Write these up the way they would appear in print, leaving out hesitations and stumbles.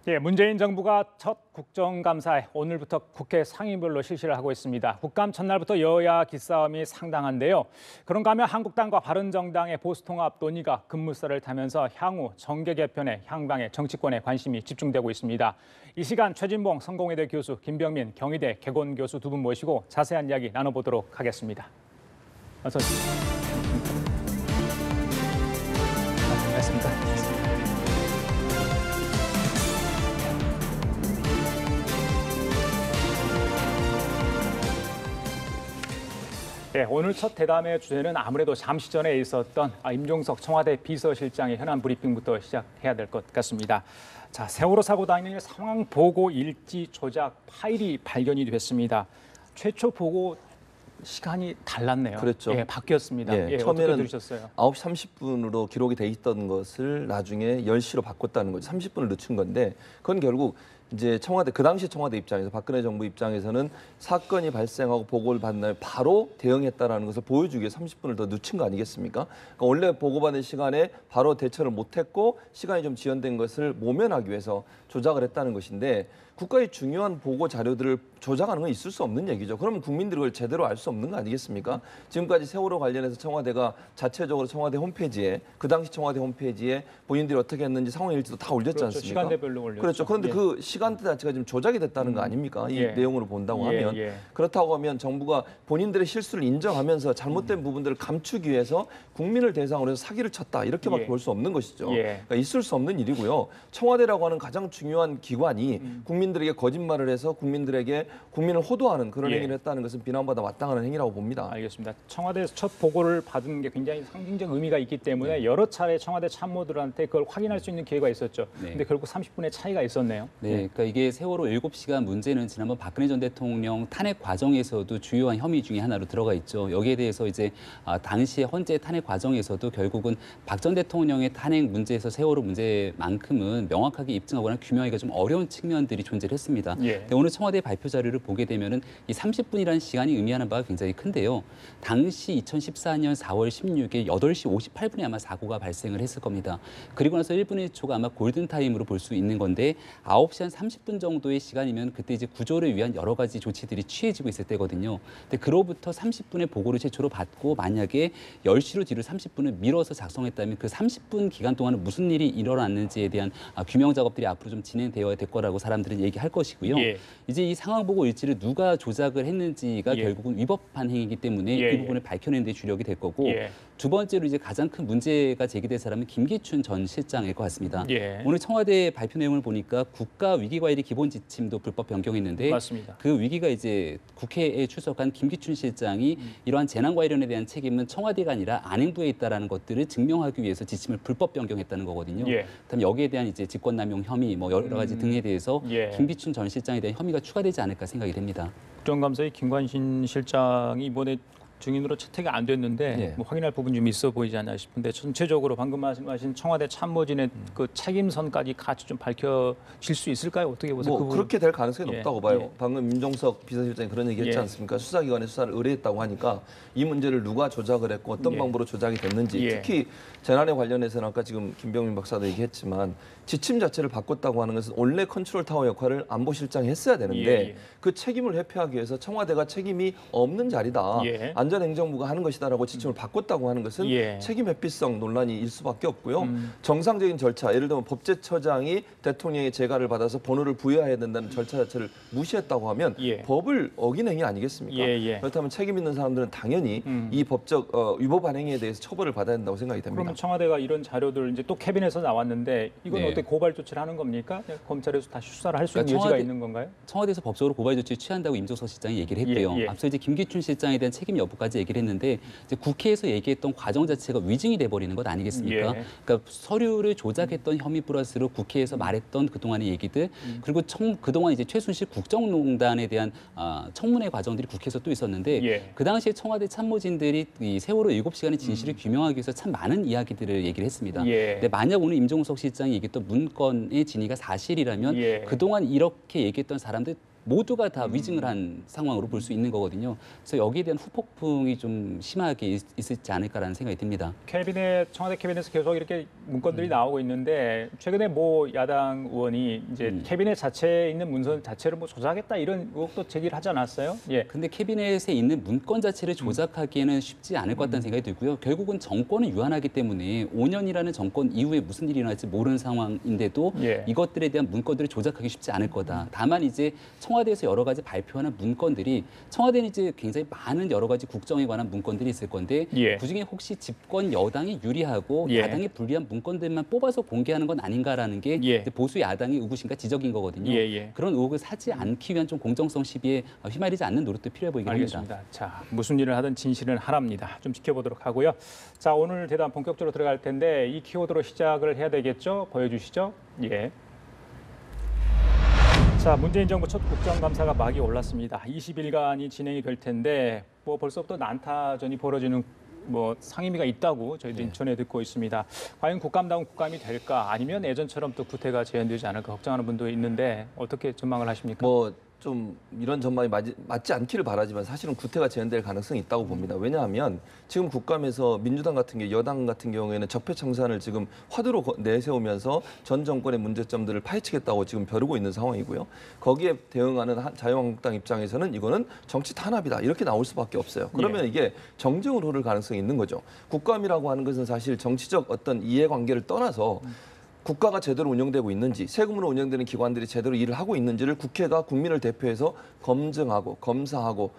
예, 문재인 정부가 첫 국정감사에 오늘부터 국회 상임별로 실시를 하고 있습니다. 국감 첫날부터 여야 기싸움이 상당한데요. 그런가 하면 한국당과 바른정당의 보수통합 논의가 급물살을 타면서 향후 정계 개편의 향방에 정치권의 관심이 집중되고 있습니다. 이 시간 최진봉 성공회대 교수, 김병민 경희대 개건 교수 두 분 모시고 자세한 이야기 나눠보도록 하겠습니다. 어서 오십시오. 반갑습니다. 네, 오늘 첫 대담의 주제는 아무래도 잠시 전에 있었던 임종석 청와대 비서실장의 현안 브리핑부터 시작해야 될 것 같습니다. 자, 세월호 사고 당일 상황 보고 일지 조작 파일이 발견이 됐습니다. 최초 보고 시간이 달랐네요. 그렇죠. 예, 바뀌었습니다. 예, 처음에는 어떻게 들으셨어요? 9시 30분으로 기록이 돼 있던 것을 나중에 10시로 바꿨다는 거죠. 30분을 늦춘 건데 그건 결국 이제 청와대 그 당시 청와대 입장에서 박근혜 정부 입장에서는 사건이 발생하고 보고를 받는 날 바로 대응했다라는 것을 보여주기 위해 30분을 더 늦춘 거 아니겠습니까? 그러니까 원래 보고받은 시간에 바로 대처를 못했고 시간이 좀 지연된 것을 모면하기 위해서 조작을 했다는 것인데 국가의 중요한 보고 자료들을 조작하는 건 있을 수 없는 얘기죠. 그러면 국민들이 그걸 제대로 알 수 없는 거 아니겠습니까? 지금까지 세월호 관련해서 청와대가 자체적으로 청와대 홈페이지에 그 당시 청와대 홈페이지에 본인들이 어떻게 했는지 상황 일지도 다 올렸지 그렇죠. 않습니까? 시간대별로 올렸죠. 그렇죠. 그런데 예. 그 시간대 자체가 지금 조작이 됐다는 거 아닙니까? 이 예. 내용으로 본다고 하면. 그렇다고 하면 정부가 본인들의 실수를 인정하면서 잘못된 부분들을 감추기 위해서 국민을 대상으로 해서 사기를 쳤다. 이렇게밖에 볼 수 없는 것이죠. 그러니까 있을 수 없는 일이고요. 청와대라고 하는 가장 중요한 기관이 국민들에게 거짓말을 해서 국민을 호도하는 그런 행위를 했다는 것은 비난받아 마땅한 행위라고 봅니다. 알겠습니다. 청와대에서 첫 보고를 받은 게 굉장히 상징적 의미가 있기 때문에 여러 차례 청와대 참모들한테 그걸 확인할 수 있는 기회가 있었죠. 근데 결국 30분의 차이가 있었네요. 네, 그러니까 이게 세월호 7시간 문제는 지난번 박근혜 전 대통령 탄핵 과정에서도 주요한 혐의 중에 하나로 들어가 있죠. 여기에 대해서 이제 당시에 헌재 탄핵 과정에서도 결국은 박 전 대통령의 탄핵 문제에서 세월호 문제만큼은 명확하게 입증하거나 규명하기가 좀 어려운 측면들이 존재를 했습니다. 근데 오늘 청와대 발표 자료를 보게 되면은 이 30분이라는 시간이 의미하는 바가 굉장히 큰데요. 당시 2014년 4월 16일 8시 58분에 아마 사고가 발생을 했을 겁니다. 그리고 나서 1분 1초가 아마 골든타임으로 볼 수 있는 건데 9시 한 30분 정도의 시간이면 그때 이제 구조를 위한 여러 가지 조치들이 취해지고 있을 때거든요. 근데 그로부터 30분의 보고를 최초로 받고 만약에 10시로 뒤로 30분을 미뤄서 작성했다면 그 30분 기간 동안은 무슨 일이 일어났는지에 대한 규명 작업들이 앞으로 좀 진행되어야 될 거라고 사람들은 얘기할 것이고요. 이제 이 상황 보고 일지를 누가 조작을 했는지가 결국은 위법한 행위이기 때문에 이 부분을 밝혀내는 데 주력이 될 거고 두 번째로 이제 가장 큰 문제가 제기될 사람은 김기춘 전 실장일 것 같습니다. 오늘 청와대 발표 내용을 보니까 국가위기관리 기본 지침도 불법 변경했는데 맞습니다. 그 위기가 이제 국회에 출석한 김기춘 실장이 이러한 재난 관련에 대한 책임은 청와대가 아니라 안행부에 있다라는 것들을 증명하기 위해서 지침을 불법 변경했다는 거거든요. 그다음 여기에 대한 이제 직권남용 혐의 뭐 여러 가지 등에 대해서 김기춘 전 실장에 대한 혐의가 추가되지 않을까 생각이 됩니다. 국정감사의 김관신 실장이 이번에 증인으로 채택이 안 됐는데 뭐 확인할 부분이 좀 있어 보이지 않나 싶은데 전체적으로 방금 말씀하신 청와대 참모진의 그 책임선까지 같이 좀 밝혀질 수 있을까요? 어떻게 보세요? 뭐 그렇게 될 가능성이 높다고 봐요. 방금 임종석 비서실장이 그런 얘기 했지 않습니까? 수사기관에 수사를 의뢰했다고 하니까 이 문제를 누가 조작을 했고 어떤 방법으로 조작이 됐는지 특히 재난에 관련해서는 아까 지금 김병민 박사도 얘기했지만 지침 자체를 바꿨다고 하는 것은 원래 컨트롤 타워 역할을 안보실장이 했어야 되는데 그 책임을 회피하기 위해서 청와대가 책임이 없는 자리다. 안전행정부가 하는 것이다라고 지침을 바꿨다고 하는 것은 책임 회피성 논란이 일 수밖에 없고요. 정상적인 절차, 예를 들면 법제처장이 대통령의 재가를 받아서 번호를 부여해야 된다는 절차 자체를 무시했다고 하면 법을 어긴 행위 아니겠습니까? 그렇다면 책임 있는 사람들은 당연히 이 법적 위법한 행위에 대해서 처벌을 받아야 된다고 생각이 됩니다. 그러면 청와대가 이런 자료들 이제 또 캐비넷에서 나왔는데 이건 어떻게 고발 조치를 하는 겁니까? 검찰에서 다시 수사를 할 수 있는 여지가 있는 건가요? 청와대에서 법적으로 고발 조치를 취한다고 임종석 실장이 얘기를 했고요. 앞서 이제 김기춘 실장에 대한 책임 여부까지 얘기를 했는데 이제 국회에서 얘기했던 과정 자체가 위증이 돼버리는 것 아니겠습니까? 그러니까 서류를 조작했던 혐의 플러스로 국회에서 말했던 그동안의 얘기들 그리고 그동안 이제 최순실 국정농단에 대한 청문회 과정들이 국회에서 또 있었는데 그 당시에 청와대 참모진들이 이 세월호 7시간의 진실을 규명하기 위해서 참 많은 이야기들을 얘기를 했습니다. 근데 만약 오늘 임종석 실장이 얘기했던 문건의 진위가 사실이라면 그동안 이렇게 얘기했던 사람들 모두가 다 위증을 한 상황으로 볼 수 있는 거거든요. 그래서 여기에 대한 후폭풍이 좀 심하게 있을지 않을까라는 생각이 듭니다. 청와대 캐비넷에서 계속 이렇게 문건들이 나오고 있는데 최근에 모 야당 의원이 이제 캐비넷 자체에 있는 문건 자체를 뭐 조작했다 이런 의혹도 제기를 하지 않았어요? 예. 근데 캐비넷에 있는 문건 자체를 조작하기에는 쉽지 않을 것 같다는 생각이 들고요. 결국은 정권은 유한하기 때문에 5년이라는 정권 이후에 무슨 일이 일어날지 모르는 상황인데도 예. 이것들에 대한 문건들을 조작하기 쉽지 않을 거다. 다만 이제 청와대에서 여러 가지 발표하는 문건들이 청와대는 이제 굉장히 많은 여러 가지 국정에 관한 문건들이 있을 건데 예. 그중에 혹시 집권 여당이 유리하고 예. 야당이 불리한 문건들만 뽑아서 공개하는 건 아닌가라는 게 예. 보수 야당의 의구심과 지적인 거거든요. 예. 그런 의혹을 사지 않기 위한 좀 공정성 시비에 휘말리지 않는 노력도 필요해 보이긴 합니다. 알겠습니다. 자, 무슨 일을 하든 진실은 하나입니다. 좀 지켜보도록 하고요. 자, 오늘 대담 본격적으로 들어갈 텐데 이 키워드로 시작을 해야 되겠죠? 보여주시죠. 예. 자, 문재인 정부 첫 국정감사가 막이 올랐습니다. 20일간이 진행이 될 텐데 뭐 벌써부터 난타전이 벌어지는 뭐 상임위가 있다고 저희도 인천에 듣고 있습니다. 과연 국감다운 국감이 될까 아니면 예전처럼 또 구태가 재현되지 않을까 걱정하는 분도 있는데 어떻게 전망을 하십니까? 좀 이런 전망이 맞지 않기를 바라지만 사실은 구태가 재현될 가능성이 있다고 봅니다. 왜냐하면 지금 국감에서 민주당 같은 경우, 여당 같은 경우에는 적폐청산을 지금 화두로 내세우면서 전 정권의 문제점들을 파헤치겠다고 지금 벼르고 있는 상황이고요. 거기에 대응하는 자유한국당 입장에서는 이거는 정치 탄압이다 이렇게 나올 수밖에 없어요. 그러면 이게 정쟁으로 흐를 가능성이 있는 거죠. 국감이라고 하는 것은 사실 정치적 어떤 이해관계를 떠나서 국가가 제대로 운영되고 있는지, 세금으로 운영되는 기관들이 제대로 일을 하고 있는지를 국회가 국민을 대표해서 검증하고 검사하고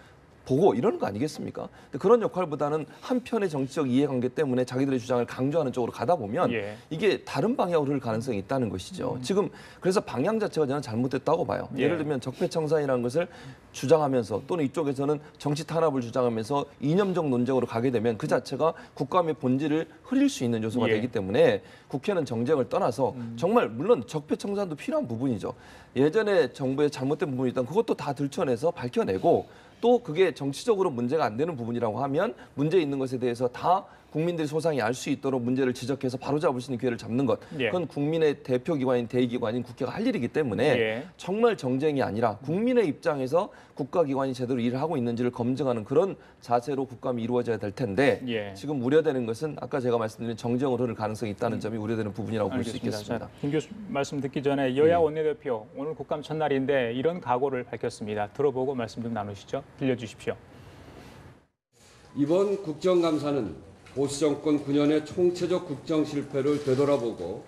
보고 이러는 거 아니겠습니까? 근데 그런 역할보다는 한편의 정치적 이해관계 때문에 자기들의 주장을 강조하는 쪽으로 가다 보면 이게 다른 방향으로 흐를 가능성이 있다는 것이죠. 지금 그래서 방향 자체가 저는 잘못됐다고 봐요. 예를 들면 적폐청산이라는 것을 주장하면서 또는 이쪽에서는 정치 탄압을 주장하면서 이념적 논쟁으로 가게 되면 그 자체가 국감의 본질을 흐릴 수 있는 요소가 되기 때문에 국회는 정쟁을 떠나서 정말 물론 적폐청산도 필요한 부분이죠. 예전에 정부의 잘못된 부분이 있다면 그것도 다 들춰내서 밝혀내고 또 그게 정치적으로 문제가 안 되는 부분이라고 하면 문제 있는 것에 대해서 다 국민들이 소상히 알 수 있도록 문제를 지적해서 바로잡을 수 있는 기회를 잡는 것. 그건 국민의 대표기관인 대의기관인 국회가 할 일이기 때문에 정말 정쟁이 아니라 국민의 입장에서 국가기관이 제대로 일을 하고 있는지를 검증하는 그런 자세로 국감이 이루어져야 될 텐데 지금 우려되는 것은 아까 제가 말씀드린 정쟁으로 흐를 가능성이 있다는 점이 우려되는 부분이라고 볼 수 있겠습니다. 김 교수 말씀 듣기 전에 여야 원내대표 오늘 국감 첫날인데 이런 각오를 밝혔습니다. 들어보고 말씀 좀 나누시죠. 들려주십시오. 이번 국정감사는 보수정권 9년의 총체적 국정 실패를 되돌아보고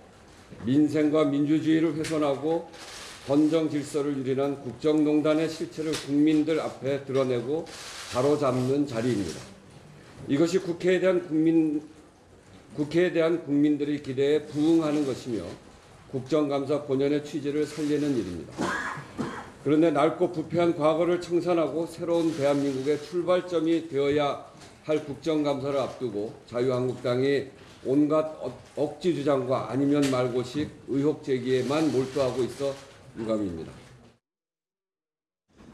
민생과 민주주의를 훼손하고 헌정 질서를 유린한 국정농단의 실체를 국민들 앞에 드러내고 바로잡는 자리입니다. 이것이 국회에 대한 국민들의 기대에 부응하는 것이며 국정감사 본연의 취지를 살리는 일입니다. 그런데 넓고 부패한 과거를 청산하고 새로운 대한민국의 출발점이 되어야 할 국정감사를 앞두고 자유한국당이 온갖 억지 주장과 아니면 말고식 의혹 제기에만 몰두하고 있어 유감입니다.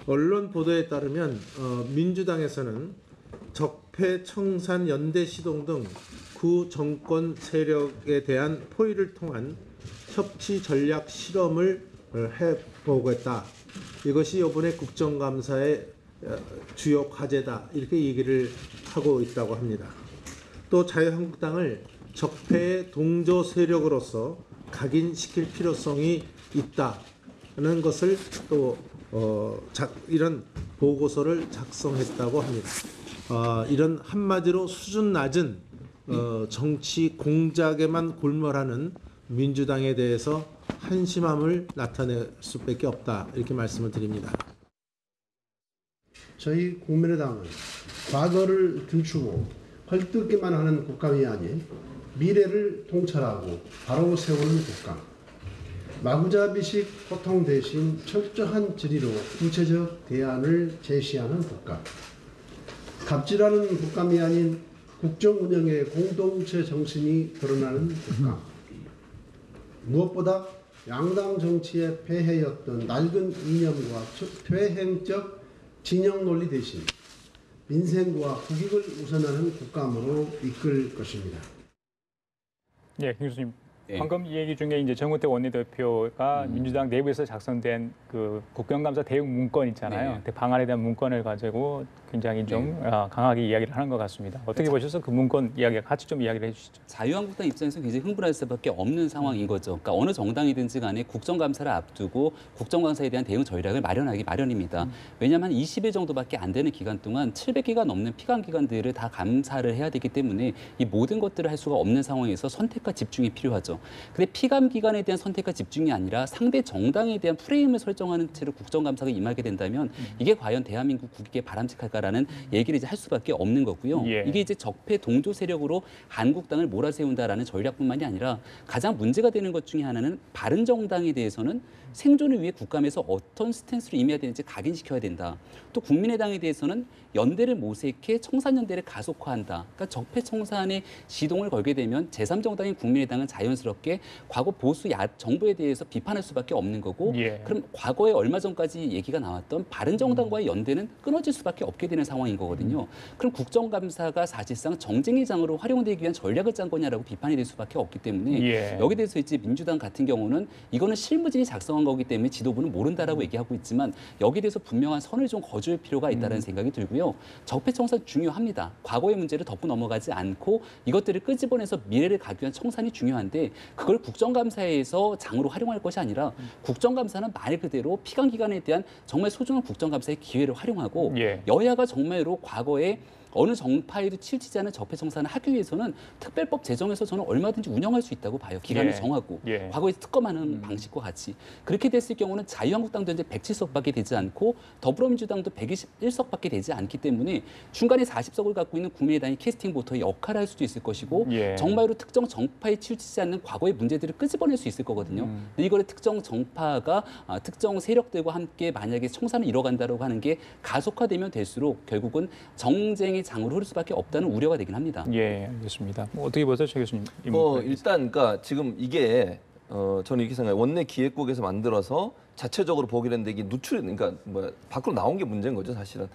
언론 보도에 따르면 민주당에서는 적폐청산 연대 시동 등 구정권 세력에 대한 포위를 통한 협치 전략 실험을 해보겠다. 이것이 이번에 국정감사의 주요 과제다. 이렇게 얘기를 하고 있다고 합니다. 또 자유한국당을 적폐의 동조 세력으로서 각인시킬 필요성이 있다는 것을 또 이런 보고서를 작성했다고 합니다. 이런 한마디로 수준 낮은 정치 공작에만 골몰하는 민주당에 대해서 한심함을 나타낼 수밖에 없다 이렇게 말씀을 드립니다. 저희 국민의당은 과거를 들추고 헐뜯기만 하는 국감이 아닌 미래를 통찰하고 바로 세우는 국감, 마구잡이식 소통 대신 철저한 질의로 구체적 대안을 제시하는 국감, 갑질하는 국감이 아닌 국정 운영의 공동체 정신이 드러나는 국감, 무엇보다 양당 정치의 폐해였던 낡은 이념과 퇴행적 진영 논리 대신 민생과 국익을 우선하는 국감으로 이끌 것입니다. 김 교수님 예. 방금 이 얘기 중에 이제 정우택 원내대표가 민주당 내부에서 작성된 그 국정감사 대응 문건 있잖아요. 네. 방안에 대한 문건을 가지고 굉장히 좀 강하게 이야기를 하는 것 같습니다. 어떻게 보셔서 그 문건 이야기 같이 좀 이야기를 해주시죠. 자유한국당 입장에서 굉장히 흥분할 수밖에 없는 상황인 거죠. 그러니까 어느 정당이든지 간에 국정감사를 앞두고 국정감사에 대한 대응 전략을 마련하기 마련입니다. 왜냐하면 20일 정도밖에 안 되는 기간 동안 700개가 넘는 피감 기관들을 다 감사를 해야 되기 때문에 이 모든 것들을 할 수가 없는 상황에서 선택과 집중이 필요하죠. 근데 피감 기관에 대한 선택과 집중이 아니라 상대 정당에 대한 프레임을 설정하는 채로 국정감사가 임하게 된다면 이게 과연 대한민국 국익에 바람직할까라는 얘기를 이제 할 수밖에 없는 거고요. 예. 이게 이제 적폐 동조 세력으로 한국당을 몰아세운다라는 전략뿐만이 아니라 가장 문제가 되는 것 중에 하나는 바른정당에 대해서는 생존을 위해 국감에서 어떤 스탠스로 임해야 되는지 각인시켜야 된다. 또 국민의당에 대해서는 연대를 모색해 청산연대를 가속화한다. 그러니까 적폐청산에 시동을 걸게 되면 제3정당인 국민의당은 자연스럽게 과거 보수 정부에 대해서 비판할 수밖에 없는 거고 예. 그럼 과거에 얼마 전까지 얘기가 나왔던 바른정당과의 연대는 끊어질 수밖에 없게 되는 상황인 거거든요. 그럼 국정감사가 사실상 정쟁의 장으로 활용되기 위한 전략을 짠 거냐라고 비판이 될 수밖에 없기 때문에 예. 여기에 대해서 이제 민주당 같은 경우는 이거는 실무진이 작성한 거기 때문에 지도부는 모른다라고 얘기하고 있지만 여기에 대해서 분명한 선을 좀 거줄 필요가 있다는 생각이 들고요. 적폐청산 중요합니다. 과거의 문제를 덮고 넘어가지 않고 이것들을 끄집어내서 미래를 가기 위한 청산이 중요한데 그걸 국정감사에서 장으로 활용할 것이 아니라 국정감사는 말 그대로 피감기관에 대한 정말 소중한 국정감사의 기회를 활용하고 예. 여야가 정말로 과거에 어느 정파에도 치우치지 않은 적폐청산을 하기 위해서는 특별법 제정해서 저는 얼마든지 운영할 수 있다고 봐요. 기간을 예. 정하고 예. 과거에 특검하는 방식과 같이 그렇게 됐을 경우는 자유한국당도 이제 107석밖에 되지 않고 더불어민주당도 121석밖에 되지 않기 때문에 중간에 40석을 갖고 있는 국민의당이 캐스팅 보터의 역할을 할 수도 있을 것이고 예. 정말로 특정 정파에 치우치지 않는 과거의 문제들을 끄집어낼 수 있을 거거든요. 근데 이거를 특정 정파가 특정 세력들과 함께 만약에 청산을 이뤄간다고 하는 게 가속화되면 될수록 결국은 정쟁의 장으로 흐를 수밖에 없다는 우려가 되긴 합니다. 예, 알겠습니다. 뭐 어떻게 보세요, 최 교수님? 일단 그러니까 지금 이게 저는 이렇게 생각해요. 원내 기획국에서 만들어서 자체적으로 보기로 했는데 이게 누출, 그러니까 뭐 밖으로 나온 게 문제인 거죠, 사실은.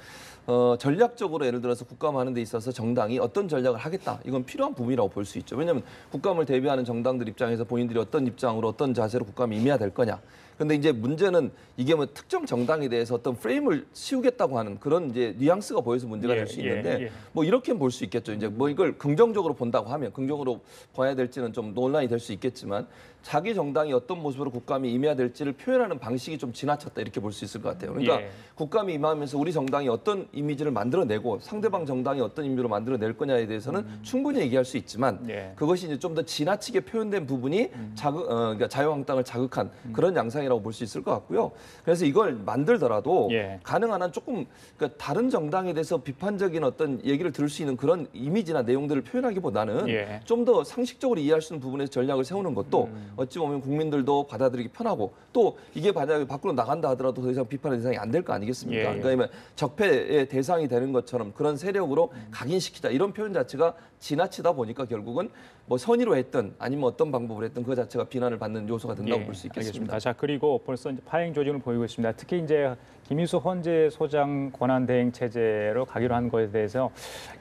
전략적으로 예를 들어서 국감하는 데 있어서 정당이 어떤 전략을 하겠다. 이건 필요한 부분이라고 볼 수 있죠. 왜냐하면 국감을 대비하는 정당들 입장에서 본인들이 어떤 입장으로 어떤 자세로 국감에 임해야 될 거냐. 근데 이제 문제는 이게 뭐 특정 정당에 대해서 어떤 프레임을 씌우겠다고 하는 그런 이제 뉘앙스가 보여서 문제가 될 수 있는데 뭐 이렇게 볼 수 있겠죠. 이제 뭐 이걸 긍정적으로 본다고 하면 긍정적으로 봐야 될지는 좀 논란이 될 수 있겠지만 자기 정당이 어떤 모습으로 국감에 임해야 될지를 표현하는 방식이 좀 지나쳤다 이렇게 볼 수 있을 것 같아요. 그러니까 국감에 임하면서 우리 정당이 어떤 이미지를 만들어내고 상대방 정당이 어떤 이미지로 만들어낼 거냐에 대해서는 충분히 얘기할 수 있지만 그것이 이제 좀 더 지나치게 표현된 부분이 그러니까 자유한국당을 자극한 그런 양상이라고 볼 수 있을 것 같고요. 그래서 이걸 만들더라도 가능한 한 조금 그러니까 다른 정당에 대해서 비판적인 어떤 얘기를 들을 수 있는 그런 이미지나 내용들을 표현하기보다는 좀 더 상식적으로 이해할 수 있는 부분에서 전략을 세우는 것도 어찌 보면 국민들도 받아들이기 편하고 또 이게 만약에 밖으로 나간다 하더라도 더 이상 비판의 대상이 안 될 거 아니겠습니까? 그러니까 적폐의 대상이 되는 것처럼 그런 세력으로 각인시키자 이런 표현 자체가 지나치다 보니까 결국은 뭐 선의로 했든 아니면 어떤 방법을 했든 그 자체가 비난을 받는 요소가 된다고 볼 수 있겠습니다. 알겠습니다. 자, 그리고 벌써 이제 파행 조짐을 보이고 있습니다. 특히 이제 김인수 헌재 소장 권한 대행 체제로 가기로 한 것에 대해서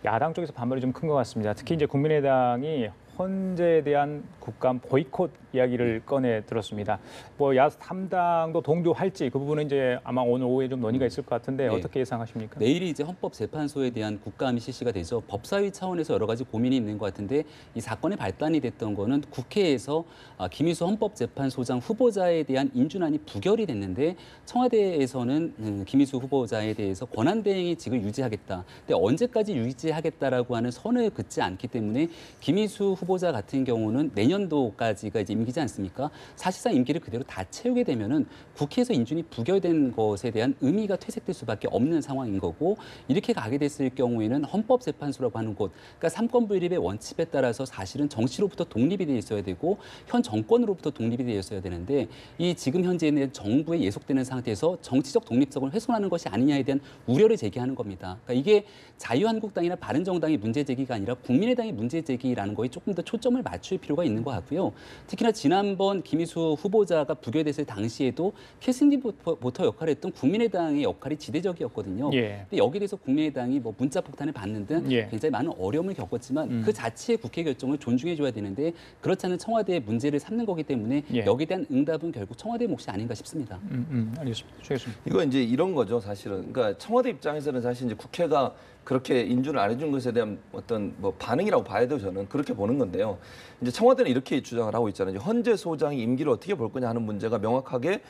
야당 쪽에서 반발이 좀 큰 것 같습니다. 특히 이제 국민의당이 헌재에 대한 국감 보이콧 이야기를 꺼내 들었습니다. 뭐 야3당도 동조할지 그 부분은 이제 아마 오늘 오후에 좀 논의가 있을 것 같은데 어떻게 예상하십니까? 내일이 이제 헌법재판소에 대한 국감이 실시가 되죠. 법사위 차원에서 여러 가지 고민이 있는 것 같은데 이 사건의 발단이 됐던 거는 국회에서 김인수 헌법재판소장 후보자에 대한 인준안이 부결이 됐는데 청와대에서는 김인수 후보자에 대해서 권한대행의직을 유지하겠다. 근데 언제까지 유지하겠다라고 하는 선을 긋지 않기 때문에 김인수 후보자 같은 경우는 내년도까지가 이제 임기지 않습니까? 사실상 임기를 그대로 다 채우게 되면은 국회에서 인준이 부결된 것에 대한 의미가 퇴색될 수밖에 없는 상황인 거고 이렇게 가게 됐을 경우에는 헌법재판소라고 하는 곳, 그러니까 삼권분립의 원칙에 따라서 사실은 정치로부터 독립이 되어 있어야 되고 현 정권으로부터 독립이 되어 있어야 되는데 이 지금 현재는 정부에 예속되는 상태에서 정치적 독립성을 훼손하는 것이 아니냐에 대한 우려를 제기하는 겁니다. 그러니까 이게 자유한국당이나 바른정당의 문제 제기가 아니라 국민의당의 문제 제기라는 거에 조금 더 더 초점을 맞출 필요가 있는 것 같고요. 특히나 지난번 김희수 후보자가 부결됐을 당시에도 캐스팅 보터 역할을 했던 국민의당의 역할이 지대적이었거든요. 예. 근데 여기에 대해서 국민의당이 뭐 문자 폭탄을 받는 등 예. 굉장히 많은 어려움을 겪었지만 그 자체의 국회 결정을 존중해줘야 되는데 그렇지 않은 청와대의 문제를 삼는 거기 때문에 예. 여기에 대한 응답은 결국 청와대의 몫이 아닌가 싶습니다. 알겠습니다. 최 교수님. 이거 이제 이런 거죠, 사실은. 그러니까 청와대 입장에서는 사실 이제 국회가 그렇게 인준을 안 해준 것에 대한 어떤 뭐 반응이라고 봐야 돼요, 저는 그렇게 보는 건데요. 이제 청와대는 이렇게 주장을 하고 있잖아요. 이제 헌재 소장이 임기를 어떻게 볼 거냐 하는 문제가 명확하게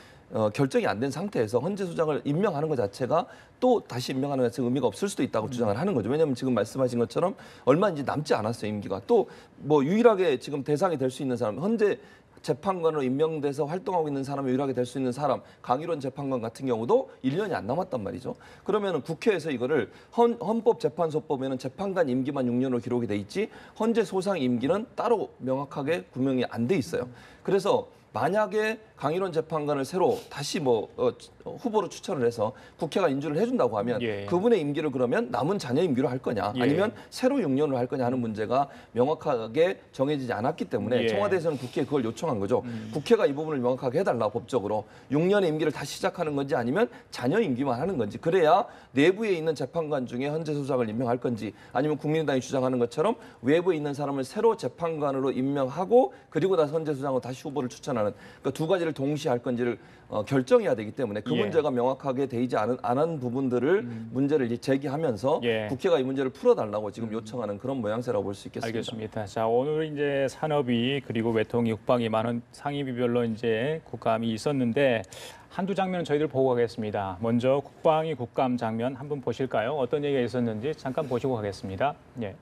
결정이 안 된 상태에서 헌재 소장을 임명하는 것 자체가 또 다시 임명하는 것 자체가 의미가 없을 수도 있다고 주장을 하는 거죠. 왜냐하면 지금 말씀하신 것처럼 얼마 이제 남지 않았어요, 임기가. 또 뭐 유일하게 지금 대상이 될 수 있는 사람, 헌재 재판관으로 임명돼서 활동하고 있는 사람이 유일하게 될 수 있는 사람, 강일원 재판관 같은 경우도 1년이 안 남았단 말이죠. 그러면은 국회에서 이거를 헌법재판소법에는 재판관 임기만 6년으로 기록이 돼 있지 헌재 소상 임기는 따로 명확하게 구명이 안 돼 있어요. 그래서 만약에 강일원 재판관을 새로 다시 후보로 추천을 해서 국회가 인준을 해준다고 하면 예. 그분의 임기를 그러면 남은 자녀 임기로 할 거냐 예. 아니면 새로 6년으로 할 거냐 하는 문제가 명확하게 정해지지 않았기 때문에 예. 청와대에서는 국회에 그걸 요청한 거죠. 국회가 이 부분을 명확하게 해달라 법적으로 6년의 임기를 다시 시작하는 건지 아니면 자녀 임기만 하는 건지 그래야 내부에 있는 재판관 중에 헌재 소장을 임명할 건지 아니면 국민의당이 주장하는 것처럼 외부에 있는 사람을 새로 재판관으로 임명하고 그리고 나서 헌재 소장으로 다시 후보를 추천하는 그러니까 두 가지를 동시에 할 건지를 결정해야 되기 때문에 그 예. 문제가 명확하게 되지 않은 부분들을 문제를 이제 제기하면서 예. 국회가 이 문제를 풀어달라고 지금 요청하는 그런 모양새라고 볼 수 있겠습니다. 알겠습니다. 자, 오늘 이제 산업위 그리고 외통위, 국방위 많은 상임위별로 이제 국감이 있었는데 한두 장면은 저희들 보고 가겠습니다. 먼저 국방위 국감 장면 한번 보실까요? 어떤 얘기가 있었는지 잠깐 보시고 가겠습니다. 예.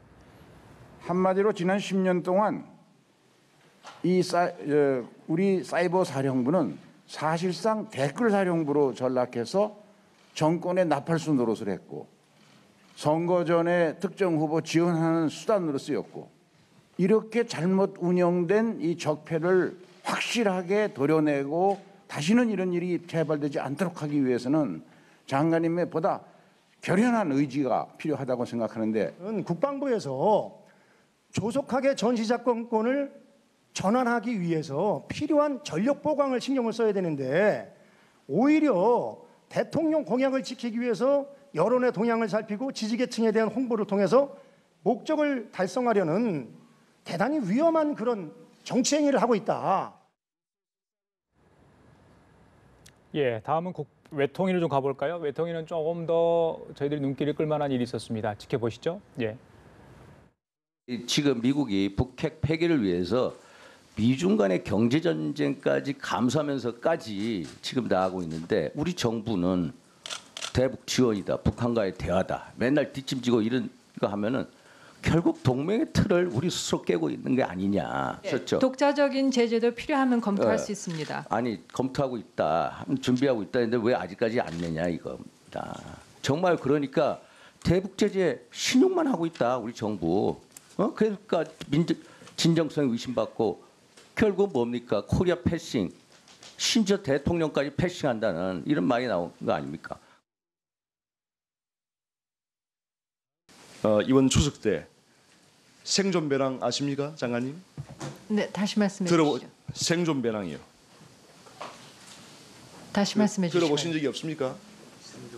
한마디로 지난 10년 동안 우리 사이버 사령부는 사실상 댓글 사령부로 전락해서 정권의 나팔수 노릇을 했고 선거 전에 특정 후보 지원하는 수단으로 쓰였고 이렇게 잘못 운영된 이 적폐를 확실하게 도려내고 다시는 이런 일이 재발되지 않도록 하기 위해서는 장관님의 보다 결연한 의지가 필요하다고 생각하는데 국방부에서 조속하게 전시작전권을 전환하기 위해서 필요한 전력 보강을 신경을 써야 되는데 오히려 대통령 공약을 지키기 위해서 여론의 동향을 살피고 지지계층에 대한 홍보를 통해서 목적을 달성하려는 대단히 위험한 그런 정치 행위를 하고 있다. 예, 다음은 외통위를 좀 가볼까요? 외통위는 조금 더 저희들이 눈길을 끌만한 일이 있었습니다. 지켜보시죠. 예. 지금 미국이 북핵 폐기를 위해서 미중 간의 경제 전쟁까지 감수하면서까지 지금 나가고 있는데 우리 정부는 대북 지원이다, 북한과의 대화다, 맨날 뒷짐지고 이런 거 하면은 결국 동맹의 틀을 우리 스스로 깨고 있는 게 아니냐. 그렇죠? 독자적인 제재도 필요하면 검토할 수 있습니다. 아니 검토하고 있다, 준비하고 있다 했는데 왜 아직까지 안 내냐 이겁니다. 정말 그러니까 대북 제재 신용만 하고 있다 우리 정부. 그러니까 진정성이 의심받고 결국 뭡니까? 코리아 패싱, 심지어 대통령까지 패싱한다는 이런 말이 나온 거 아닙니까? 이번 추석 때 생존 배낭 아십니까, 장관님? 네, 다시 말씀해 주시죠. 생존 배낭이요. 다시 말씀해 주시죠. 들어보신 적이 없습니까?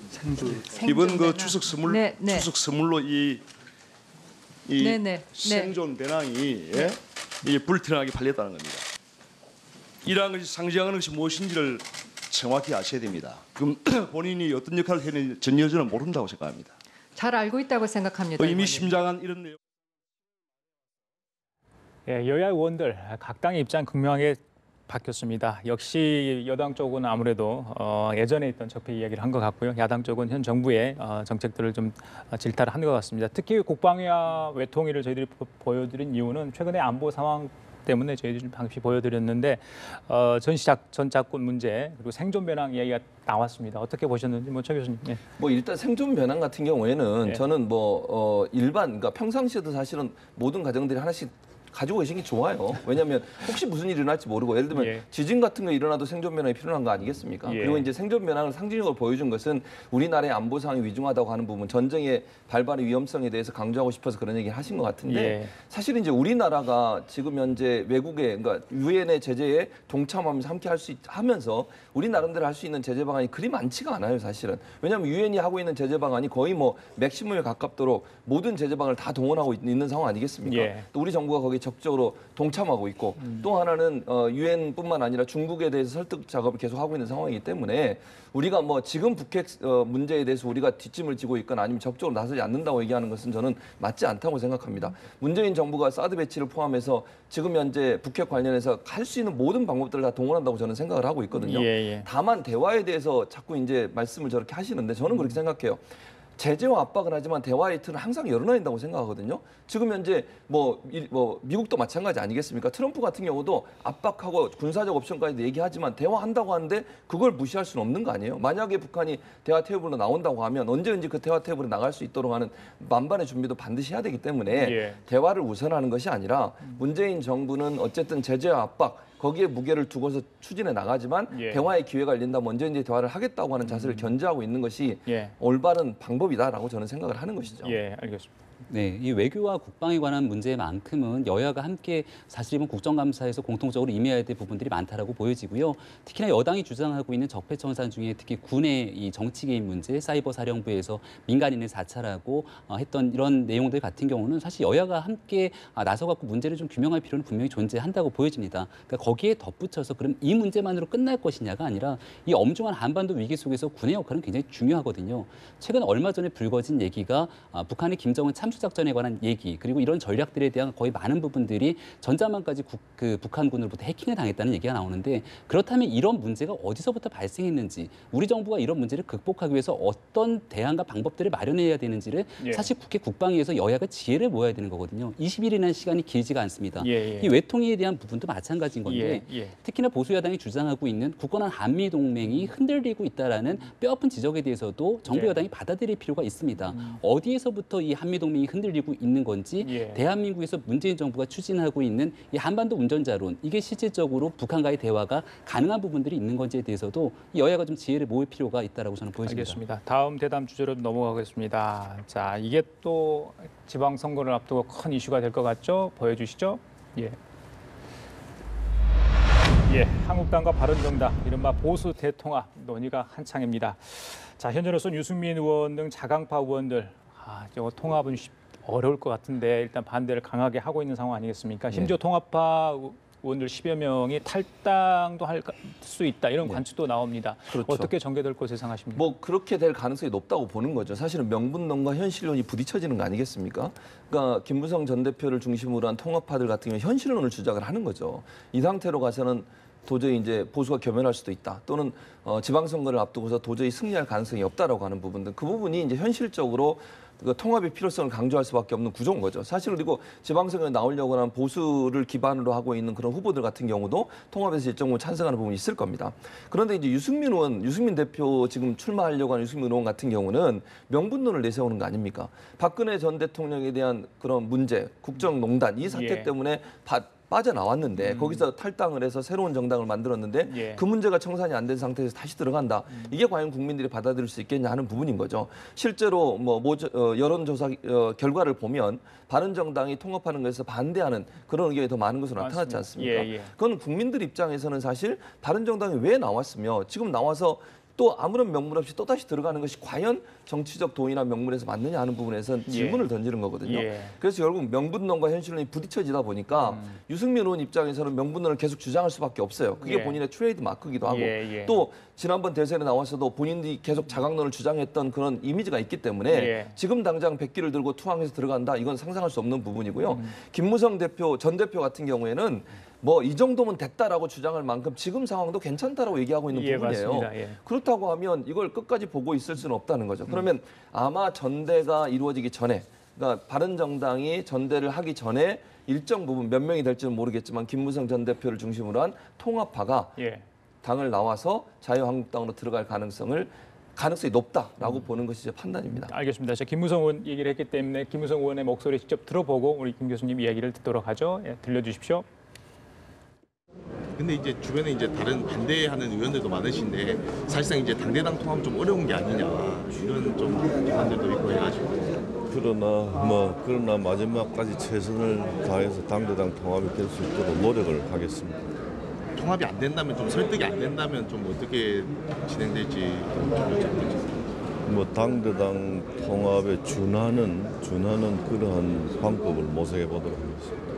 생존 이번 그 배낭. 추석 선물 네, 네. 추석 선물로 이 네, 네. 생존 배낭이 예? 이 불티나게 팔렸다는 겁니다. 이러한 것이 상징하는 것이 무엇인지를 정확히 아셔야 됩니다. 그럼 본인이 어떤 역할을 했는지 전혀 저는 모른다고 생각합니다. 잘 알고 있다고 생각합니다. 의미심장한 이런 내용. 예, 여야 의원들 각 당의 입장 극명하게 바뀌었습니다. 역시 여당 쪽은 아무래도 예전에 있던 적폐 이야기를 한 것 같고요. 야당 쪽은 현 정부의 정책들을 좀 질타를 한 것 같습니다. 특히 국방위와 외통위를 저희들이 보여드린 이유는 최근의 안보 상황 때문에 저희들이 방금 보여드렸는데 전작권 문제 그리고 생존 배낭 이야기가 나왔습니다. 어떻게 보셨는지 최 교수님. 예. 일단 생존 배낭 같은 경우에는 예. 저는 일반 그러니까 평상시에도 사실은 모든 가정들이 하나씩 가지고 계신 게 좋아요. 왜냐하면 혹시 무슨 일이 일어날지 모르고 예를 들면 지진 같은 거 일어나도 생존 면허이 필요한 거 아니겠습니까? 그리고 이제 생존 면허를 상징적으로 보여준 것은 우리나라의 안보 상황이 위중하다고 하는 부분, 전쟁의 발발의 위험성에 대해서 강조하고 싶어서 그런 얘기를 하신 것 같은데 사실 이제 우리나라가 지금 현재 외국의 그러니까 유엔의 제재에 동참하면서 함께 하면서 우리 나름대로 할 수 있는 제재 방안이 그리 많지가 않아요, 사실은. 왜냐하면 유엔이 하고 있는 제재 방안이 거의 뭐 맥시멈에 가깝도록 모든 제재 방안을 다 동원하고 있는 상황 아니겠습니까? 또 우리 정부가 거기에 적극적으로 동참하고 있고 또 하나는 유엔뿐만 아니라 중국에 대해서 설득 작업을 계속하고 있는 상황이기 때문에 우리가 뭐 지금 북핵 문제에 대해서 우리가 뒷짐을 지고 있거나 아니면 적극적으로 나서지 않는다고 얘기하는 것은 저는 맞지 않다고 생각합니다. 문재인 정부가 사드 배치를 포함해서 지금 현재 북핵 관련해서 할 수 있는 모든 방법들을 다 동원한다고 저는 생각을 하고 있거든요. 다만 대화에 대해서 자꾸 이제 말씀을 저렇게 하시는데 저는 그렇게 생각해요. 제재와 압박은 하지만 대화의 틀은 항상 열어놔야 된다고 생각하거든요. 지금 현재 뭐 미국도 마찬가지 아니겠습니까? 트럼프 같은 경우도 압박하고 군사적 옵션까지도 얘기하지만 대화한다고 하는데 그걸 무시할 수는 없는 거 아니에요? 만약에 북한이 대화 테이블로 나온다고 하면 언제든지 그 대화 테이블에 나갈 수 있도록 하는 만반의 준비도 반드시 해야 되기 때문에 대화를 우선하는 것이 아니라 문재인 정부는 어쨌든 제재와 압박 거기에 무게를 두고서 추진해 나가지만 대화의 기회가 열린다면 언제든지 대화를 하겠다고 하는 자세를 견지하고 있는 것이 올바른 방법이다라고 저는 생각을 하는 것이죠. 알겠습니다. 네, 이 외교와 국방에 관한 문제만큼은 여야가 함께 사실은 국정감사에서 공통적으로 임해야 될 부분들이 많다라고 보여지고요. 특히나 여당이 주장하고 있는 적폐청산 중에 특히 군의 이 정치 개입 문제, 사이버 사령부에서 민간인을 사찰하고 했던 이런 내용들 같은 경우는 사실 여야가 함께 나서갖고 문제를 좀 규명할 필요는 분명히 존재한다고 보여집니다. 그러니까 거기에 덧붙여서 그럼 이 문제만으로 끝날 것이냐가 아니라 이 엄중한 한반도 위기 속에서 군의 역할은 굉장히 중요하거든요. 최근 얼마 전에 불거진 얘기가 북한의 김정은 참수작전에 관한 얘기 그리고 이런 전략들에 대한 거의 많은 부분들이 전자만까지 북한군으로부터 해킹을 당했다는 얘기가 나오는데 그렇다면 이런 문제가 어디서부터 발생했는지 우리 정부가 이런 문제를 극복하기 위해서 어떤 대안과 방법들을 마련해야 되는지를 사실 국회 국방위에서 여야가 지혜를 모아야 되는 거거든요. 20일이라는 시간이 길지가 않습니다. 이 외통위에 대한 부분도 마찬가지인 건데 특히나 보수야당이 주장하고 있는 굳건한 한미동맹이 흔들리고 있다라는 뼈아픈 지적에 대해서도 정부 여당이 받아들일 필요가 있습니다. 어디에서부터 이 한미동맹이 흔들리고 있는 건지 대한민국에서 문재인 정부가 추진하고 있는 이 한반도 운전자론 이게 실질적으로 북한과의 대화가 가능한 부분들이 있는 건지에 대해서도 여야가 좀 지혜를 모을 필요가 있다라고 저는 보여집니다. 알겠습니다. 다음 대담 주제로 넘어가겠습니다. 자, 이게 또 지방선거를 앞두고 큰 이슈가 될 것 같죠? 보여주시죠. 한국당과 바른정당, 이른바 보수 대통합 논의가 한창입니다. 자, 현재로서는 유승민 의원 등 자강파 의원들, 저거 통합은 어려울 것 같은데 일단 반대를 강하게 하고 있는 상황 아니겠습니까? 심지어 통합파 의원들 10여 명이 탈당도 할 수 있다 이런 관측도 나옵니다. 어떻게 전개될 것을 예상하십니까? 뭐 그렇게 될 가능성이 높다고 보는 거죠. 사실은 명분론과 현실론이 부딪혀지는 거 아니겠습니까? 그러니까 김무성 전 대표를 중심으로 한 통합파들 같은 경우 현실론을 주장을 하는 거죠. 이 상태로 가서는 도저히 이제 보수가 겸연할 수도 있다. 또는 지방선거를 앞두고서 도저히 승리할 가능성이 없다라고 하는 부분들. 그 부분이 이제 현실적으로 그 통합의 필요성을 강조할 수밖에 없는 구조인 거죠. 사실 그리고 지방선거에 나오려고 하는 보수를 기반으로 하고 있는 그런 후보들 같은 경우도 통합에서 일정 부분 찬성하는 부분이 있을 겁니다. 그런데 이제 유승민 대표 지금 출마하려고 하는 유승민 의원 같은 경우는 명분론을 내세우는 거 아닙니까? 박근혜 전 대통령에 대한 그런 문제, 국정농단 이 사태 때문에 빠져나왔는데 거기서 탈당을 해서 새로운 정당을 만들었는데 그 문제가 청산이 안 된 상태에서 다시 들어간다. 이게 과연 국민들이 받아들일 수 있겠냐 하는 부분인 거죠. 실제로 여론조사 결과를 보면 바른정당이 통합하는 것에서 반대하는 그런 의견이 더 많은 것으로 나타났지 않습니까? 그건 국민들 입장에서는 사실 바른정당이 왜 나왔으며 지금 나와서 또 아무런 명분 없이 또다시 들어가는 것이 과연 정치적 도의나 명분에서 맞느냐 하는 부분에서는 질문을 던지는 거거든요. 그래서 결국 명분론과 현실론이 부딪혀지다 보니까 유승민 의원 입장에서는 명분론을 계속 주장할 수밖에 없어요. 그게 본인의 트레이드 마크기도 하고 또 지난번 대선에 나와서도 본인이 계속 자강론을 주장했던 그런 이미지가 있기 때문에 지금 당장 백기를 들고 투항해서 들어간다 이건 상상할 수 없는 부분이고요. 김무성 전 대표 같은 경우에는 뭐 이 정도면 됐다라고 주장할 만큼 지금 상황도 괜찮다라고 얘기하고 있는 부분이에요. 그렇다고 하면 이걸 끝까지 보고 있을 수는 없다는 거죠. 그러면 아마 전대가 이루어지기 전에, 그러니까 바른정당이 전대를 하기 전에 일정 부분 몇 명이 될지는 모르겠지만 김무성 전 대표를 중심으로 한 통합파가 당을 나와서 자유한국당으로 들어갈 가능성을 가능성이 높다라고 보는 것이 제 판단입니다. 알겠습니다. 자, 김무성 의원 얘기를 했기 때문에 김무성 의원의 목소리 직접 들어보고 우리 김 교수님 이야기를 듣도록 하죠. 예, 들려주십시오. 근데 이제 주변에 이제 다른 반대하는 의원들도 많으신데 사실상 이제 당대당 통합은 좀 어려운 게 아니냐 이런 좀 비판들도 있고 해가지고. 그러나 마지막까지 최선을 다해서 당대당 통합이 될 수 있도록 노력을 하겠습니다. 통합이 안 된다면 좀 설득이 안 된다면 좀 어떻게 진행될지 좀 여쭤보겠습니다. 당대당 통합에 준하는 그러한 방법을 모색해 보도록 하겠습니다.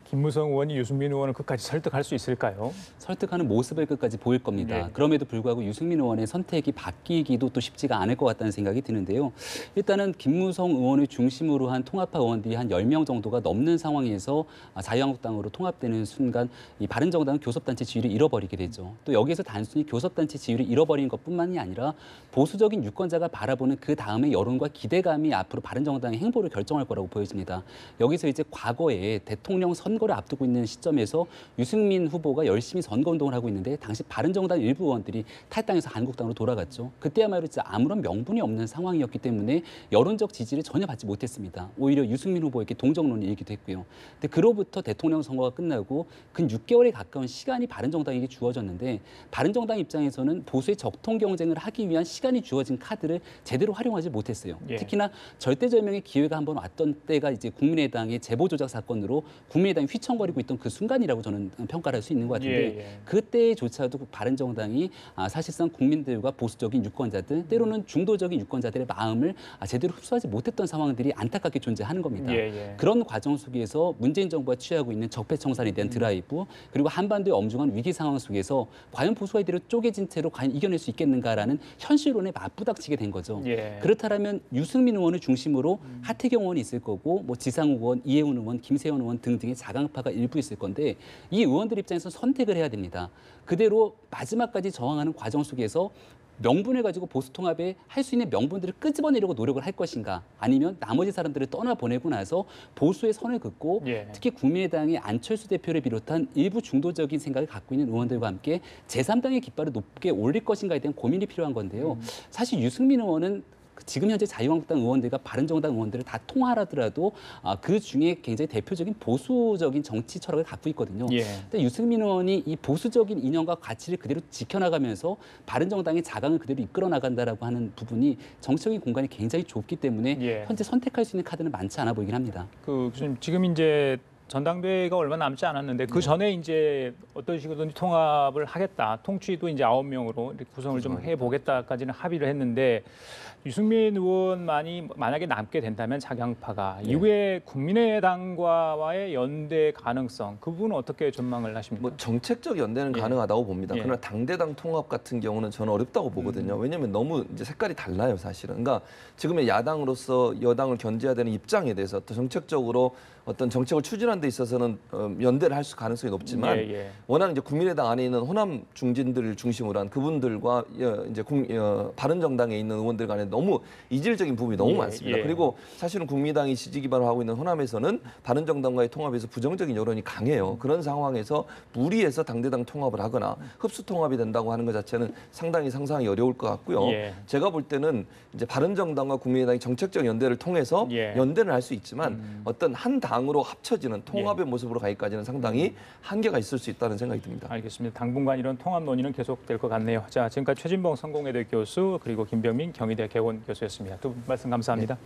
김무성 의원이 유승민 의원을 끝까지 설득할 수 있을까요? 설득하는 모습을 끝까지 보일 겁니다. 네. 그럼에도 불구하고 유승민 의원의 선택이 바뀌기도 또 쉽지가 않을 것 같다는 생각이 드는데요. 일단은 김무성 의원을 중심으로 한 통합파 의원들이 한 10명 정도가 넘는 상황에서 자유한국당으로 통합되는 순간 이 바른정당은 교섭단체 지위를 잃어버리게 되죠. 또 여기에서 단순히 교섭단체 지위를 잃어버린 것뿐만이 아니라 보수적인 유권자가 바라보는 그 다음의 여론과 기대감이 앞으로 바른정당의 행보를 결정할 거라고 보여집니다. 여기서 이제 과거에 대통령 선거를 앞두고 있는 시점에서 유승민 후보가 열심히 선거운동을 하고 있는데 당시 바른정당 일부 의원들이 탈당해서 한국당으로 돌아갔죠. 그때야말로 진짜 아무런 명분이 없는 상황이었기 때문에 여론적 지지를 전혀 받지 못했습니다. 오히려 유승민 후보에게 동정론이 일기도 했고요. 근데 그로부터 대통령 선거가 끝나고 근 6개월에 가까운 시간이 바른정당에게 주어졌는데 바른정당 입장에서는 보수의 적통 경쟁을 하기 위한 시간이 주어진 카드를 제대로 활용하지 못했어요. 예. 특히나 절대절명의 기회가 한번 왔던 때가 이제 국민의당의 제보 조작 사건으로 국민의당이 휘청거리고 있던 그 순간이라고 저는 평가를 할 수 있는 것 같은데 그때조차도 바른정당이 사실상 국민들과 보수적인 유권자들 때로는 중도적인 유권자들의 마음을 제대로 흡수하지 못했던 상황들이 안타깝게 존재하는 겁니다. 그런 과정 속에서 문재인 정부가 취하고 있는 적폐청산에 대한 드라이브 그리고 한반도의 엄중한 위기 상황 속에서 과연 보수가 이대로 쪼개진 채로 과연 이겨낼 수 있겠는가라는 현실론에 맞부닥치게 된 거죠. 그렇다면 유승민 의원을 중심으로 하태경 의원이 있을 거고 뭐 지상욱 의원, 이해운 의원, 김세현 의원 등등의 자강파가 일부 있을 건데 이 의원들 입장에서 선택을 해야 됩니다. 그대로 마지막까지 저항하는 과정 속에서 명분을 가지고 보수 통합에 할 수 있는 명분들을 끄집어내려고 노력을 할 것인가 아니면 나머지 사람들을 떠나보내고 나서 보수의 선을 긋고 특히 국민의당의 안철수 대표를 비롯한 일부 중도적인 생각을 갖고 있는 의원들과 함께 제3당의 깃발을 높게 올릴 것인가에 대한 고민이 필요한 건데요. 사실 유승민 의원은 지금 현재 자유한국당 의원들과 바른정당 의원들을 다 통합하더라도 그 중에 굉장히 대표적인 보수적인 정치 철학을 갖고 있거든요. 근데 유승민 의원이 이 보수적인 이념과 가치를 그대로 지켜나가면서 바른정당의 자강을 그대로 이끌어 나간다라고 하는 부분이 정치적인 공간이 굉장히 좁기 때문에 현재 선택할 수 있는 카드는 많지 않아 보이긴 합니다. 지금 이제 전당대회가 얼마 남지 않았는데 그 전에 이제 어떤 식으로든지 통합을 하겠다. 통치도 이제 9명으로 이렇게 구성을 좀 해보겠다까지는 합의를 했는데 유승민 의원만이 만약에 남게 된다면 자강파가 이후에 국민의당과의 연대 가능성 그 부분은 어떻게 전망을 하십니까? 정책적 연대는 가능하다고 봅니다. 그러나 당대당 통합 같은 경우는 저는 어렵다고 보거든요. 왜냐하면 너무 이제 색깔이 달라요, 사실은. 그러니까 지금의 야당으로서 여당을 견제해야 되는 입장에 대해서 또 정책적으로 어떤 정책을 추진하는 데 있어서는 연대를 할 수 가능성이 높지만 워낙 이제 국민의당 안에 있는 호남 중진들을 중심으로 한 그분들과 이제 바른정당에 있는 의원들 간에 너무 이질적인 부분이 너무 많습니다. 그리고 사실은 국민의당이 지지 기반을 하고 있는 호남에서는 바른정당과의 통합에서 부정적인 여론이 강해요. 그런 상황에서 무리해서 당대당 통합을 하거나 흡수 통합이 된다고 하는 것 자체는 상당히 상상이 어려울 것 같고요. 제가 볼 때는 이제 바른정당과 국민의당이 정책적 연대를 통해서 연대는 할 수 있지만 어떤 한 당으로 합쳐지는 통합의 모습으로 가기까지는 상당히 한계가 있을 수 있다는 생각이 듭니다. 알겠습니다. 당분간 이런 통합 논의는 계속될 것 같네요. 자, 지금까지 최진봉 성공회대 교수 그리고 김병민 경희대 개원 교수였습니다. 두 분 말씀 감사합니다.